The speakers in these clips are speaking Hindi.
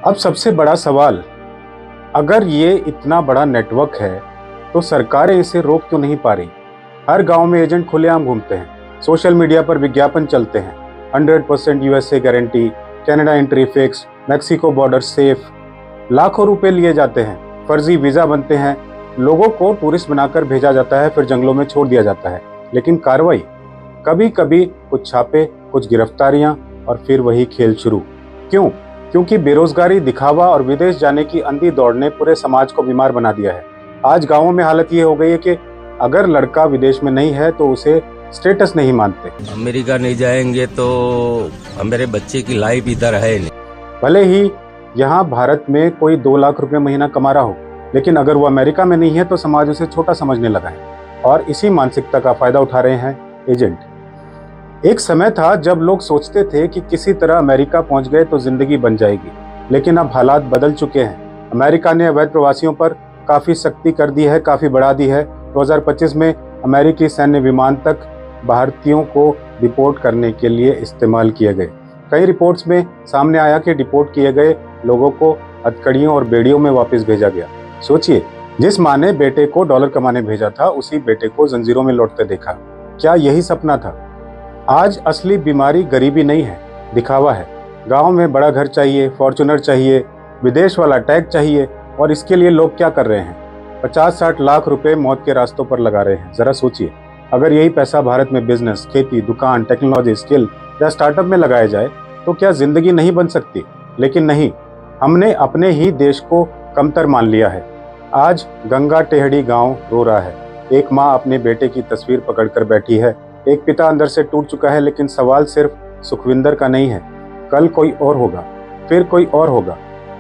अब सबसे बड़ा सवाल, अगर ये इतना बड़ा नेटवर्क है तो सरकारें इसे रोक क्यों नहीं पा रही। हर गांव में एजेंट खुलेआम घूमते हैं, सोशल मीडिया पर विज्ञापन चलते हैं, 100% USA guarantee, Canada entry fix, Mexico border safe. लाखों रुपए लिए जाते हैं, फर्जी वीजा बनते हैं, लोगों को टूरिस्ट बनाकर भेजा जाता है, फिर जंगलों में छोड़ दिया जाता है। लेकिन कार्रवाई, कभी कभी कुछ छापे, कुछ गिरफ्तारियां और फिर वही खेल शुरू। क्यों? क्योंकि बेरोजगारी, दिखावा और विदेश जाने की अंधी दौड़ ने पूरे समाज को बीमार बना दिया है। आज गांवों में हालत ये हो गई है कि अगर लड़का विदेश में नहीं है तो उसे स्टेटस नहीं मानते। अमेरिका नहीं जाएंगे तो मेरे बच्चे की लाइफ इधर है नहीं। भले ही यहाँ भारत में कोई 2 लाख रुपए महीना कमा रहा हो, लेकिन अगर वो अमेरिका में नहीं है तो समाज उसे छोटा समझने लगा है। और इसी मानसिकता का फायदा उठा रहे हैं एजेंट। एक समय था जब लोग सोचते थे कि किसी तरह अमेरिका पहुंच गए तो जिंदगी बन जाएगी, लेकिन अब हालात बदल चुके हैं। अमेरिका ने अवैध प्रवासियों पर काफी सख्ती कर दी है, काफी बढ़ा दी है। 2025 में अमेरिकी सैन्य विमान तक भारतीयों को डिपोर्ट करने के लिए इस्तेमाल किए गए। कई रिपोर्ट्स में सामने आया कि डिपोर्ट किए गए लोगों को हथकड़ियों और बेड़ियों में वापस भेजा गया। सोचिए, जिस माँ ने बेटे को डॉलर कमाने भेजा था, उसी बेटे को जंजीरों में लौटते देखा। क्या यही सपना था? आज असली बीमारी गरीबी नहीं है, दिखावा है। गांव में बड़ा घर चाहिए, फॉर्च्यूनर चाहिए, विदेश वाला टैग चाहिए, और इसके लिए लोग क्या कर रहे हैं? 50-60 लाख रुपए मौत के रास्तों पर लगा रहे हैं। जरा सोचिए, अगर यही पैसा भारत में बिजनेस, खेती, दुकान, टेक्नोलॉजी, स्किल या स्टार्टअप में लगाया जाए तो क्या जिंदगी नहीं बन सकती? लेकिन नहीं, हमने अपने ही देश को कमतर मान लिया है। आज गंगा टेहड़ी गांव रो रहा है। एक माँ अपने बेटे की तस्वीर पकड़कर बैठी है। एक पिता अंदर से टूट चुका है। लेकिन सवाल सिर्फ सुखविंदर का नहीं है, कल कोई और होगा, फिर कोई और होगा।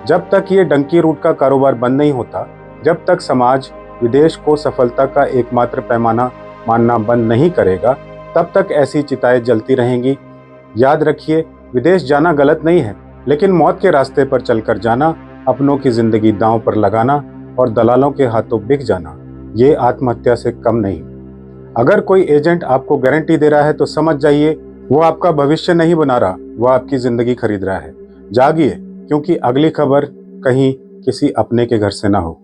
जब तक ये डंकी रूट का कारोबार बंद नहीं होता, जब तक समाज विदेश को सफलता का एकमात्र पैमाना मानना बंद नहीं करेगा, तब तक ऐसी चिताएं जलती रहेंगी। याद रखिए, विदेश जाना गलत नहीं है, लेकिन मौत के रास्ते पर चलकर जाना, अपनों की जिंदगी दांव पर लगाना और दलालों के हाथों बिक जाना, ये आत्महत्या से कम नहीं। अगर कोई एजेंट आपको गारंटी दे रहा है तो समझ जाइए, वो आपका भविष्य नहीं बना रहा, वो आपकी जिंदगी खरीद रहा है। जागिए, क्योंकि अगली खबर कहीं किसी अपने के घर से ना हो।